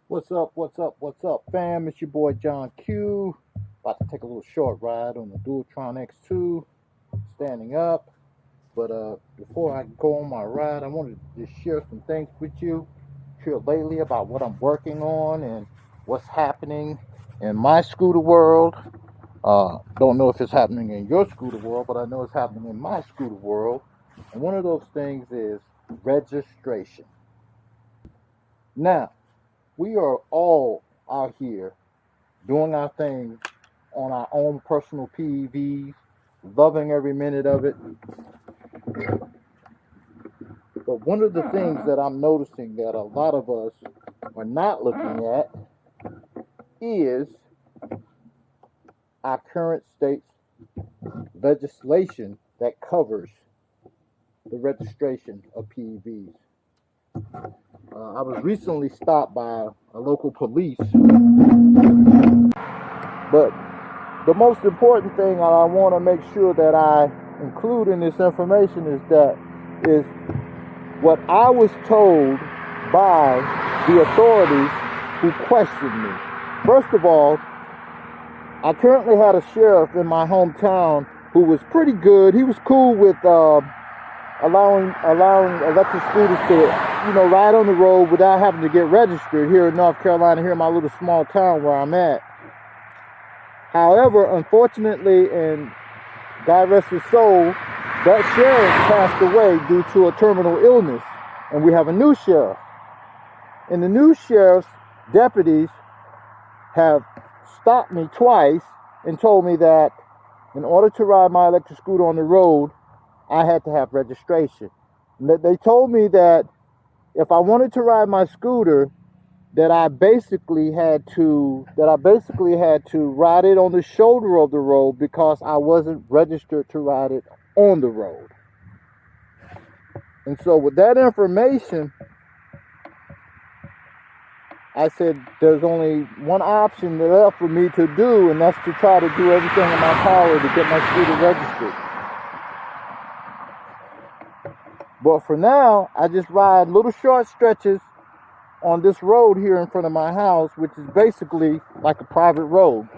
What's up? What's up? What's up, fam? It's your boy John Q. About to take a little short ride on the Dualtron X2, standing up. But before I go on my ride, I wanted to just share some things with you here lately about what I'm working on and what's happening in my scooter world. Don't know if it's happening in your scooter world, but I know it's happening in my scooter world. And one of those things is registration. Now, we are all out here doing our thing on our own personal PEVs, loving every minute of it. But one of the things that I'm noticing that a lot of us are not looking at is our current state's legislation that covers the registration of PEVs. I was recently stopped by a local police, but the most important thing I want to make sure that I include in this information is what I was told by the authorities who questioned me. First of all, I currently had a sheriff in my hometown who was pretty good. He was cool with allowing electric scooters to ride on the road without having to get registered here in North Carolina, here in my little small town where I'm at. However, unfortunately, and God rest his soul, that sheriff passed away due to a terminal illness, and we have a new sheriff. And the new sheriff's deputies have stopped me twice and told me that in order to ride my electric scooter on the road, I had to have registration. They told me that if I wanted to ride my scooter, that I basically had to ride it on the shoulder of the road because I wasn't registered to ride it on the road. And so with that information, I said there's only one option left for me to do, and that's to try to do everything in my power to get my scooter registered. But for now, I just ride little short stretches on this road here in front of my house, which is basically like a private road.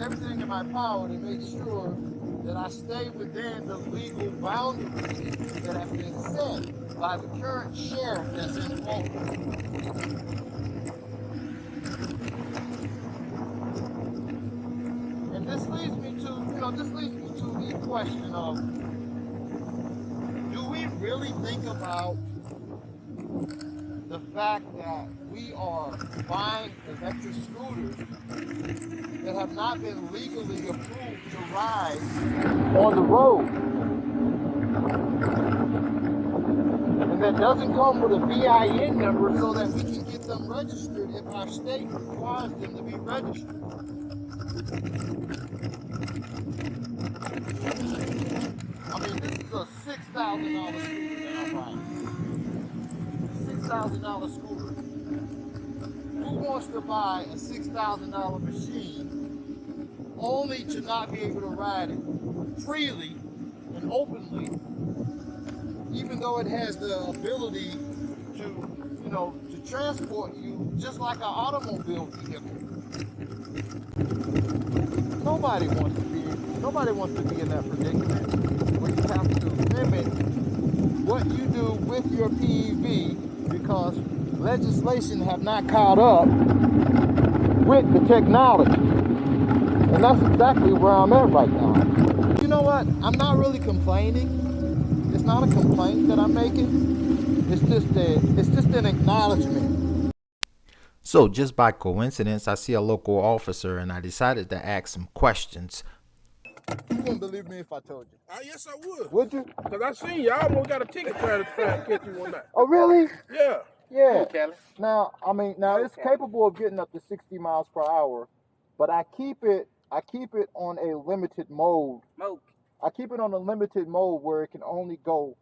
Everything in my power to make sure that I stay within the legal boundaries that have been set by the current sheriff that's in office. And this leads me to the question of, do we really think about the fact that we are buying electric scooters that have not been legally approved to ride on the road, and that doesn't come with a VIN number so that we can get them registered if our state requires them to be registered? I mean, this is a $6,000 scooter that I'm riding. $6,000 scooter. Who wants to buy a $6,000 machine only to not be able to ride it freely and openly, even though it has the ability to transport you just like an automobile vehicle? Nobody wants to be in that predicament where you have to limit what you do with your PEV, because legislation have not caught up with the technology. And that's exactly where I'm at right now. You know what? I'm not really complaining. It's not a complaint that I'm making. It's just an acknowledgement. So just by coincidence, I see a local officer and I decided to ask some questions. You wouldn't believe me if I told you. Yes, I would. Would you? Because I seen you. I almost got a ticket trying to catch you one night. Oh, really? Yeah. Yeah. Now, it's capable of getting up to 60 miles per hour, but I keep it on a limited mode. I keep it on a limited mode where it can only go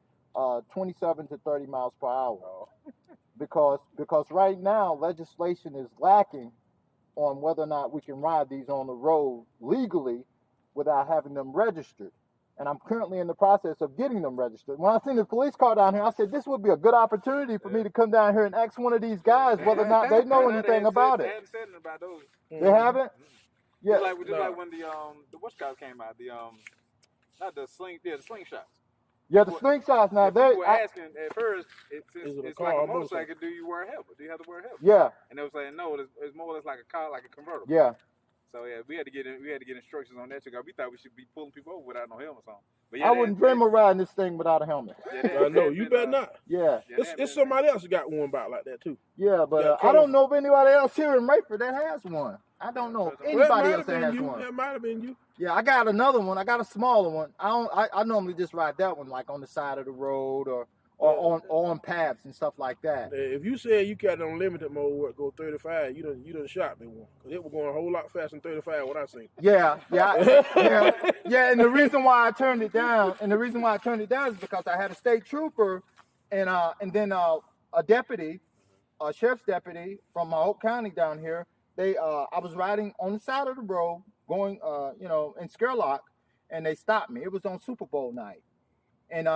27 to 30 miles per hour. Oh. because right now legislation is lacking on whether or not we can ride these on the road legally without having them registered. And I'm currently in the process of getting them registered. When I seen the police car down here, I said this would be a good opportunity for me to come down here and ask one of these guys whether or not they know anything about it. They haven't said anything about those. They haven't? Yeah. Just like when the what's called came out, not the slingshots. Yeah, the slingshots now. They were asking at first, it's like a motorcycle. Do you wear a helmet? Do you have to wear a helmet? Yeah. And they were saying no. It's more or less like a car, like a convertible. Yeah. So yeah, we had to get instructions on that. We thought we should be pulling people over without no helmets on. But yeah, I wouldn't dream of riding this thing without a helmet. I know you better not. Yeah. It's somebody else who got one about like that too. Yeah, but I don't know if anybody else here in Rayford that has one. I don't know if anybody else that has one. That might have been you. Yeah, I got another one. I got a smaller one. I normally just ride that one like on the side of the road or on paths and stuff like that. If you said you got an unlimited mode where it go 35, you done shot me one. Cause it was going a whole lot faster than 35 when I seen it. Yeah. And the reason why I turned it down, is because I had a state trooper and then a deputy, a sheriff's deputy from Hope County down here. I was riding on the side of the road going in Skerlock, and they stopped me. It was on Super Bowl night. And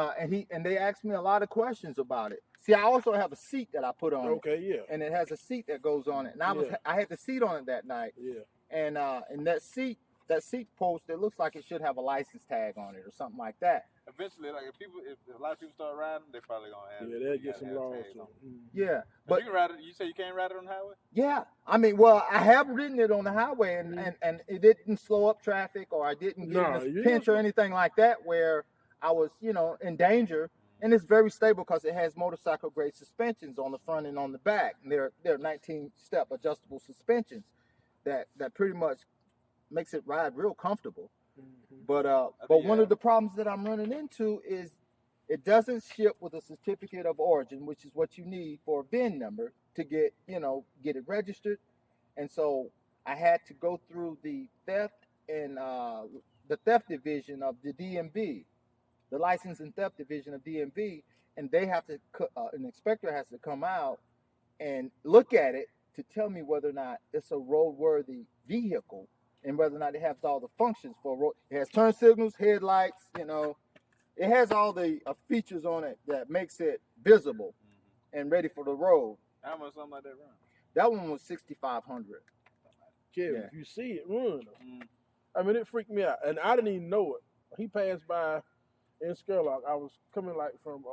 they asked me a lot of questions about it. See, I also have a seat that I put on. Okay, yeah. And it has a seat that goes on it. And I had the seat on it that night. Yeah. And that seat post, it looks like it should have a license tag on it or something like that. Eventually, like if a lot of people start riding, they're probably gonna have. Yeah, they'll get some laws. Yeah, but you can ride it. You say you can't ride it on the highway? Yeah, I have ridden it on the highway, and it didn't slow up traffic, or I didn't get in a pinch or anything like that where I was, in danger. And it's very stable because it has motorcycle grade suspensions on the front and on the back. And they're 19-step adjustable suspensions that pretty much makes it ride real comfortable. Mm-hmm. But one of the problems that I'm running into is it doesn't ship with a certificate of origin, which is what you need for a VIN number to get it registered. And so I had to go through the theft division of the DMV. The license and theft division of DMV, and they have to, an inspector has to come out and look at it to tell me whether or not it's a roadworthy vehicle and whether or not it has all the functions for a road. It has turn signals, headlights, it has all the features on it that makes it visible and ready for the road. How much something like that run? That one was $6,500. Kevin, if you see it run, I mean, it freaked me out, and I didn't even know it. He passed by in Skerlock. I was coming like from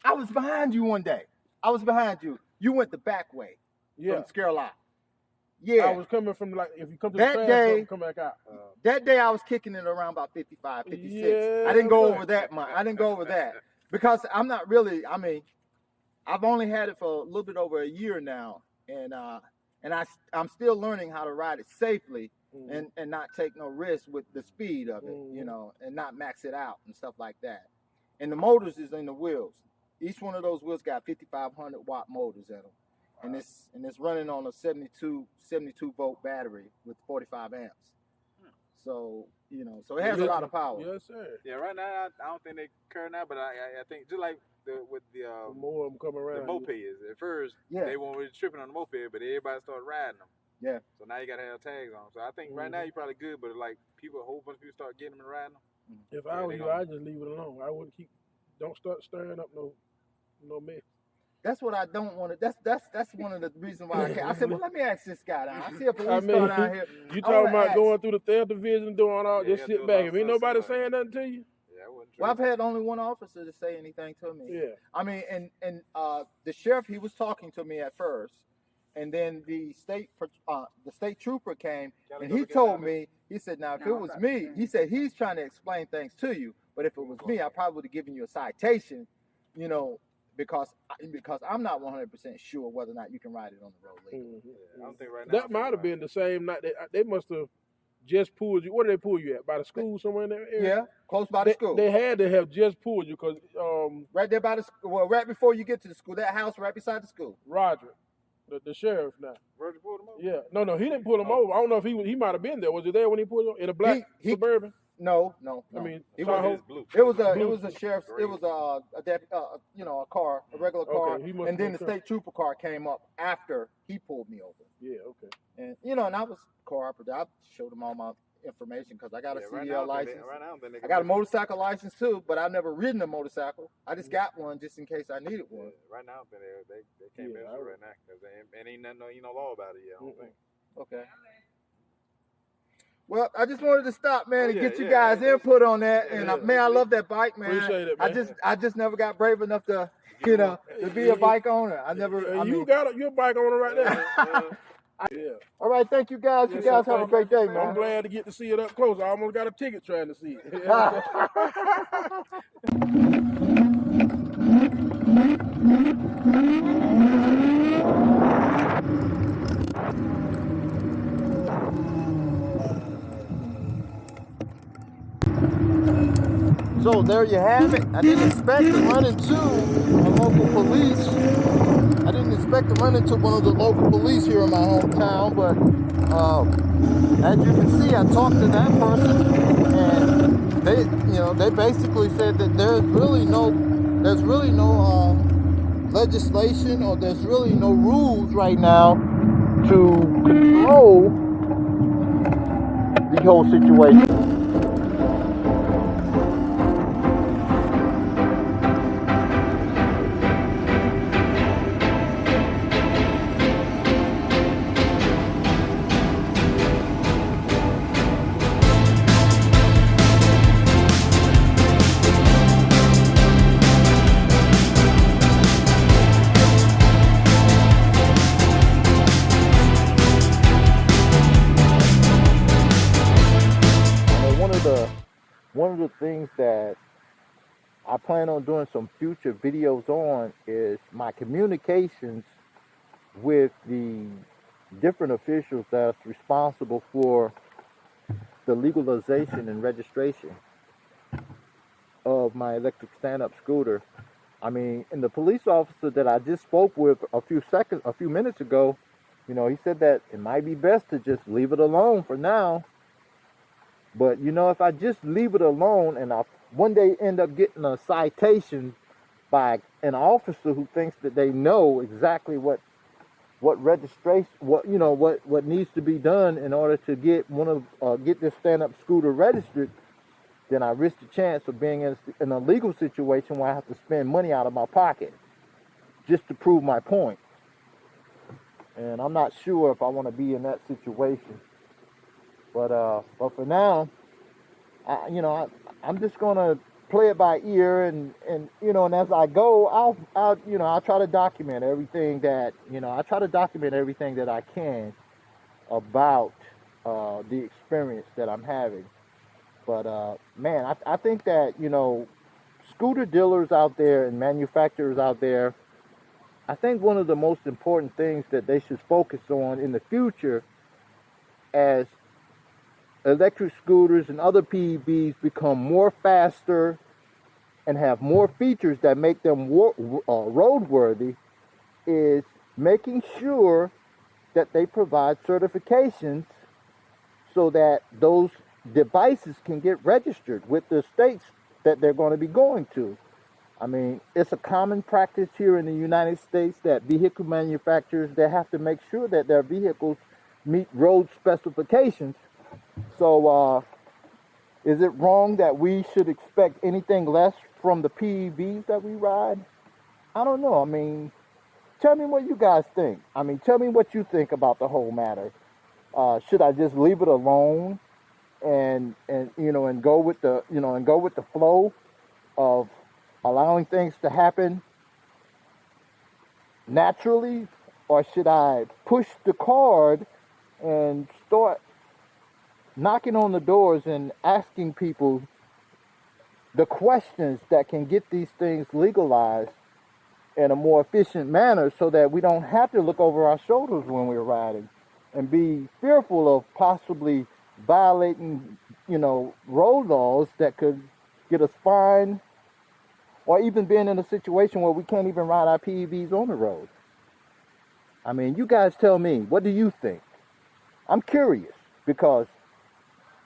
I was behind you one day. I was behind you. You went the back way from Skerlock. Yeah. I was coming from if you come to the day, come back out. That day I was kicking it around about 55, 56. Yeah, I didn't go over that much. I didn't go over that because I'm not really, I've only had it for a little bit over a year now, and I'm still learning how to ride it safely. And not take no risk with the speed of it, and not max it out and stuff like that. And the motors is in the wheels. Each one of those wheels got 5,500 watt motors in them, and it's running on a 72 volt battery with 45 amps. So so it has a lot of power. Yes, sir. Yeah, right now I don't think they current now, but I think just like with the more of them coming around. The mopeds at first, they weren't really tripping on the moped, but everybody started riding them. Yeah. So now you gotta have tags on. So I think right now you're probably good, but like a whole bunch of people start getting them and riding them. If I were you, I'd just leave it alone. I wouldn't don't start stirring up no mess. That's what I don't want to. That's one of the reasons why I can't. I said, well, let me ask this guy down. I see a police car down here. You talking about going through the theft division, doing all? Just sit back. If ain't nobody saying nothing to you. Yeah, I wouldn't Well, I've had only one officer to say anything to me. Yeah. I mean, and the sheriff, he was talking to me at first, and then the state trooper came, and he told me, he said, now, if it was me, he said, he's trying to explain things to you, but if it was me, I probably would have given you a citation, you know, because I'm not 100% sure whether or not you can ride it on the road legally. I don't think right now. That might have been the same night. They must have just pulled you. Where did they pull you at? By the school somewhere in there? Yeah, close by the school. They had to have just pulled you because right there by the school. Well, right before you get to the school, that house right beside the school. Roger, the sheriff now. Roger pulled him over? Yeah, no, he didn't pull him over. I don't know if he might have been there. Was he there when he pulled him in a black Suburban? No. I mean, it was a sheriff's. It was a car, a regular car, and then the state trooper car came up after he pulled me over. Yeah, okay. And and I was cooperative. I showed him all my information because I got a CDL license. I got a motorcycle license too, but I've never ridden a motorcycle. I just got one just in case I needed one. Right now, they can't mess with right now because ain't nothing, no law about it yet. I don't think. Okay. Well, I just wanted to stop, man, and get you guys input on that. And man, I love that bike, man. Appreciate it, man. I just never got brave enough to, to be a bike owner. You're a bike owner right there. Yeah. All right, thank you guys. You guys have a great day, man. I'm glad to get to see it up close. I almost got a ticket trying to see it. So there you have it. I didn't expect to run into a local police. I didn't expect to run into one of the local police here in my hometown, but as you can see, I talked to that person, and they basically said that there's really no legislation, or there's really no rules right now to control the whole situation. One of the things that I plan on doing some future videos on is my communications with the different officials that's responsible for the legalization and registration of my electric stand-up scooter. I mean, and the police officer that I just spoke with a few minutes ago, he said that it might be best to just leave it alone for now. But, if I just leave it alone and I one day end up getting a citation by an officer who thinks that they know exactly what registration, what needs to be done in order to get get this stand-up scooter registered, then I risk the chance of being in a legal situation where I have to spend money out of my pocket just to prove my point. And I'm not sure if I want to be in that situation. But for now, I'm just gonna play it by ear, and as I go, I'll try to document everything that I can about the experience that I'm having. But man, I think that scooter dealers out there and manufacturers out there, I think one of the most important things that they should focus on in the future, as electric scooters and other PEVs become more faster and have more features that make them roadworthy, is making sure that they provide certifications so that those devices can get registered with the states that they're going to be going to. I mean, it's a common practice here in the United States that vehicle manufacturers, they have to make sure that their vehicles meet road specifications. So, is it wrong that we should expect anything less from the PEVs that we ride? I don't know. I mean, tell me what you guys think. I mean, tell me what you think about the whole matter. Should I just leave it alone and go with the flow? of allowing things to happen naturally, or should I push the card and start knocking on the doors and asking people the questions that can get these things legalized in a more efficient manner, so that we don't have to look over our shoulders when we're riding and be fearful of possibly violating, road laws that could get us fined, or even being in a situation where we can't even ride our PEVs on the road. I mean, you guys tell me, what do you think? I'm curious because,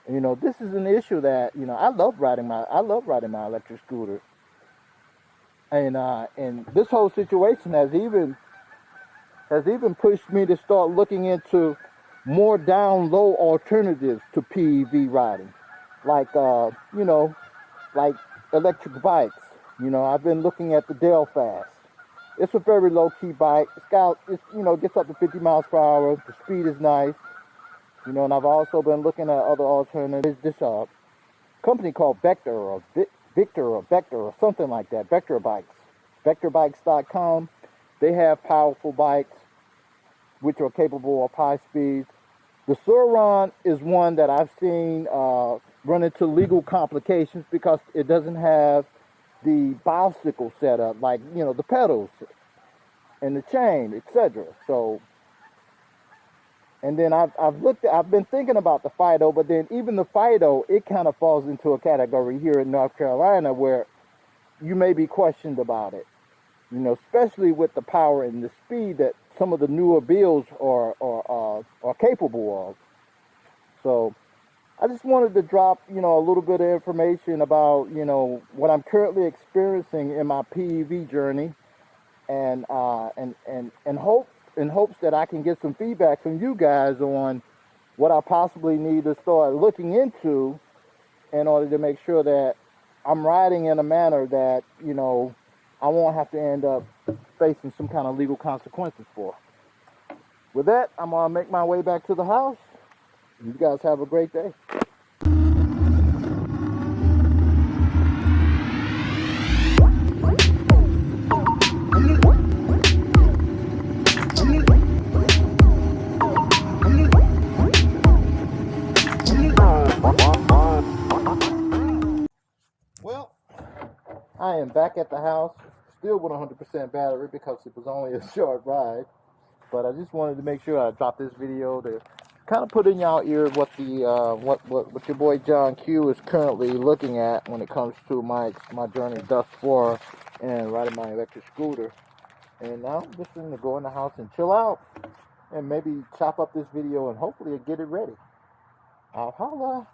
this is an issue that, I love riding my electric scooter. And this whole situation has even pushed me to start looking into more down low alternatives to PEV riding, like like electric bikes. I've been looking at the Delfast. It's a very low key bike. Gets up to 50 miles per hour. The speed is nice. And I've also been looking at other alternatives. This company called Vector or Vector or something like that. Vector Bikes. VectorBikes.com. They have powerful bikes which are capable of high speeds. The Suron is one that I've seen run into legal complications because it doesn't have the bicycle setup, like the pedals and the chain, etc. So, and then I've been thinking about the Fido, but then even the Fido, it kind of falls into a category here in North Carolina where you may be questioned about it. Especially with the power and the speed that some of the newer builds are capable of. So I just wanted to drop, a little bit of information about, what I'm currently experiencing in my PEV journey, and in hopes that I can get some feedback from you guys on what I possibly need to start looking into in order to make sure that I'm riding in a manner that, I won't have to end up facing some kind of legal consequences for. With that, I'm going to make my way back to the house. You guys have a great day. Well, I am back at the house, still with 100% battery because it was only a short ride. But I just wanted to make sure I dropped this video to kind of put in y'all ear what the what your boy John Q is currently looking at when it comes to my journey thus far and riding my electric scooter. And now I'm just going to go in the house and chill out and maybe chop up this video and hopefully get it ready. I'll holla.